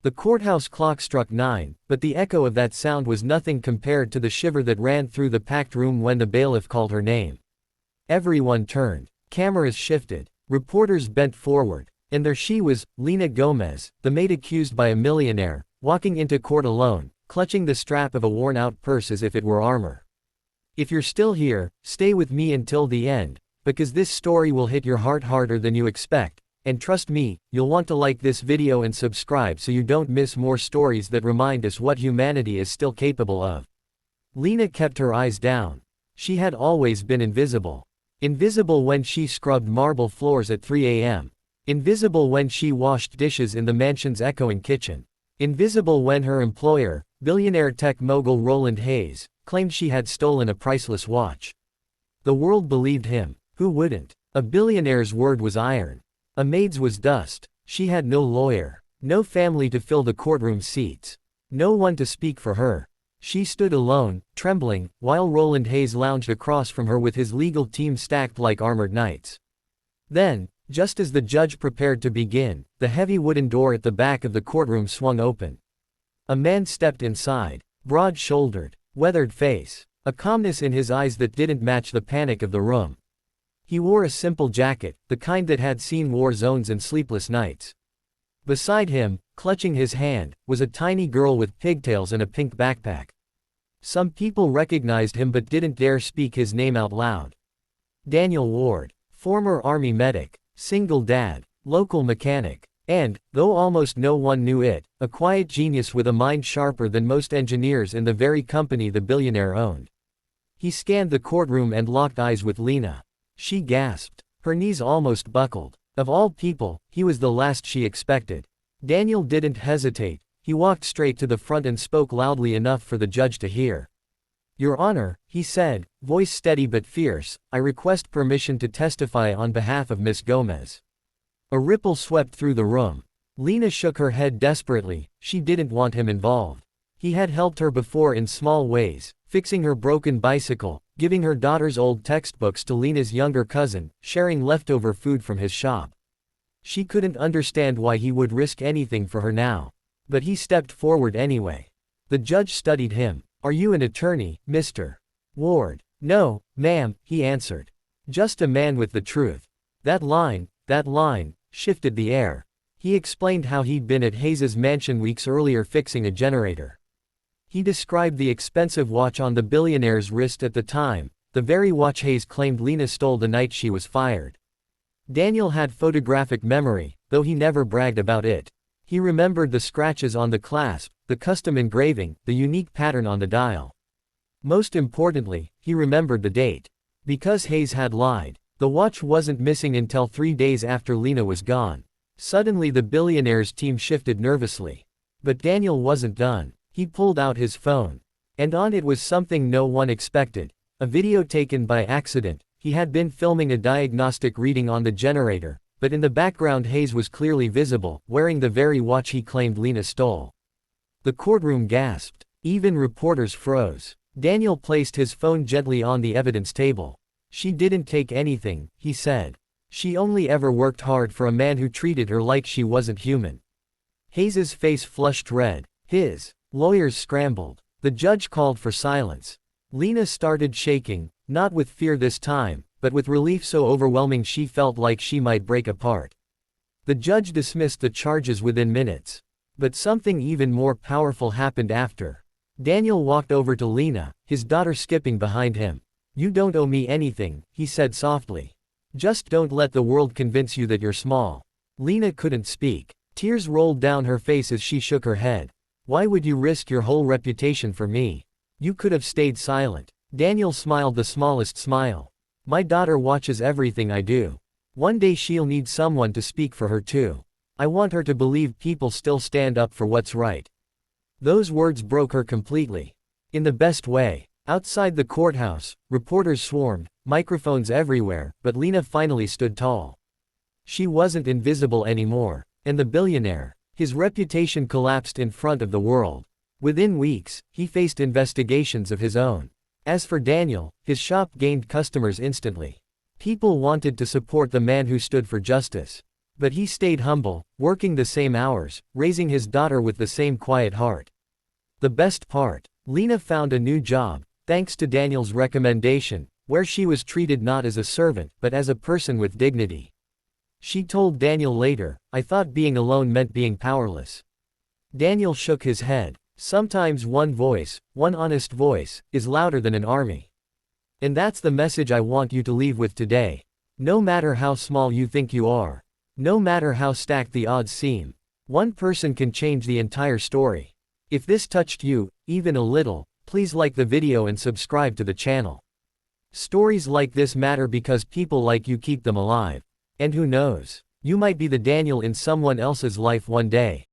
The courthouse clock struck 9, but the echo of that sound was nothing compared to the shiver that ran through the packed room when the bailiff called her name. Everyone turned. Cameras shifted. Reporters bent forward. And there she was, Lena Gomez, the maid accused by a millionaire, walking into court alone, clutching the strap of a worn-out purse as if it were armor. If you're still here, stay with me until the end, because this story will hit your heart harder than you expect, and trust me, you'll want to like this video and subscribe so you don't miss more stories that remind us what humanity is still capable of. Lena kept her eyes down. She had always been invisible. Invisible when she scrubbed marble floors at 3 a.m. Invisible when she washed dishes in the mansion's echoing kitchen. Invisible when her employer, billionaire tech mogul Roland Hayes, claimed she had stolen a priceless watch. The world believed him. Who wouldn't? A billionaire's word was iron. A maid's was dust. She had no lawyer, no family to fill the courtroom seats, no one to speak for her. She stood alone, trembling, while Roland Hayes lounged across from her with his legal team stacked like armored knights. Then, just as the judge prepared to begin, the heavy wooden door at the back of the courtroom swung open. A man stepped inside, broad-shouldered, weathered face, a calmness in his eyes that didn't match the panic of the room. He wore a simple jacket, the kind that had seen war zones and sleepless nights. Beside him, clutching his hand, was a tiny girl with pigtails and a pink backpack. Some people recognized him but didn't dare speak his name out loud. Daniel Ward, former Army medic, single dad, local mechanic, and, though almost no one knew it, a quiet genius with a mind sharper than most engineers in the very company the billionaire owned. He scanned the courtroom and locked eyes with Lena. She gasped. Her knees almost buckled. Of all people, he was the last she expected. Daniel didn't hesitate. He walked straight to the front and spoke loudly enough for the judge to hear. "Your Honor," he said, voice steady but fierce, "I request permission to testify on behalf of Miss Gomez." A ripple swept through the room. Lena shook her head desperately. She didn't want him involved. He had helped her before in small ways, fixing her broken bicycle, giving her daughter's old textbooks to Lena's younger cousin, sharing leftover food from his shop. She couldn't understand why he would risk anything for her now. But he stepped forward anyway. The judge studied him. "Are you an attorney, Mr. Ward?" "No, ma'am," he answered. "Just a man with the truth." That line, shifted the air. He explained how he'd been at Hayes's mansion weeks earlier fixing a generator. He described the expensive watch on the billionaire's wrist at the time, the very watch Hayes claimed Lena stole the night she was fired. Daniel had photographic memory, though he never bragged about it. He remembered the scratches on the clasp, the custom engraving, the unique pattern on the dial. Most importantly, he remembered the date. Because Hayes had lied, the watch wasn't missing until 3 days after Lena was gone. Suddenly the billionaire's team shifted nervously. But Daniel wasn't done. He pulled out his phone. And on it was something no one expected. A video taken by accident. He had been filming a diagnostic reading on the generator, but in the background Hayes was clearly visible, wearing the very watch he claimed Lena stole. The courtroom gasped. Even reporters froze. Daniel placed his phone gently on the evidence table. "She didn't take anything," he said. "She only ever worked hard for a man who treated her like she wasn't human." Hayes's face flushed red. His lawyers scrambled. The judge called for silence. Lena started shaking, not with fear this time, but with relief so overwhelming she felt like she might break apart. The judge dismissed the charges within minutes. But something even more powerful happened after. Daniel walked over to Lena, his daughter skipping behind him. "You don't owe me anything," he said softly. "Just don't let the world convince you that you're small." Lena couldn't speak. Tears rolled down her face as she shook her head. "Why would you risk your whole reputation for me? You could have stayed silent." Daniel smiled the smallest smile. "My daughter watches everything I do. One day she'll need someone to speak for her too. I want her to believe people still stand up for what's right." Those words broke her completely. In the best way. Outside the courthouse, reporters swarmed, microphones everywhere, but Lena finally stood tall. She wasn't invisible anymore. And the billionaire, his reputation collapsed in front of the world. Within weeks, he faced investigations of his own. As for Daniel, his shop gained customers instantly. People wanted to support the man who stood for justice. But he stayed humble, working the same hours, raising his daughter with the same quiet heart. The best part, Lena found a new job, thanks to Daniel's recommendation, where she was treated not as a servant but as a person with dignity. She told Daniel later, "I thought being alone meant being powerless." Daniel shook his head. Sometimes one voice, one honest voice, is louder than an army. And that's the message I want you to leave with today. No matter how small you think you are, no matter how stacked the odds seem, one person can change the entire story. If this touched you, even a little, please like the video and subscribe to the channel. Stories like this matter because people like you keep them alive. And who knows, you might be the Daniel in someone else's life one day.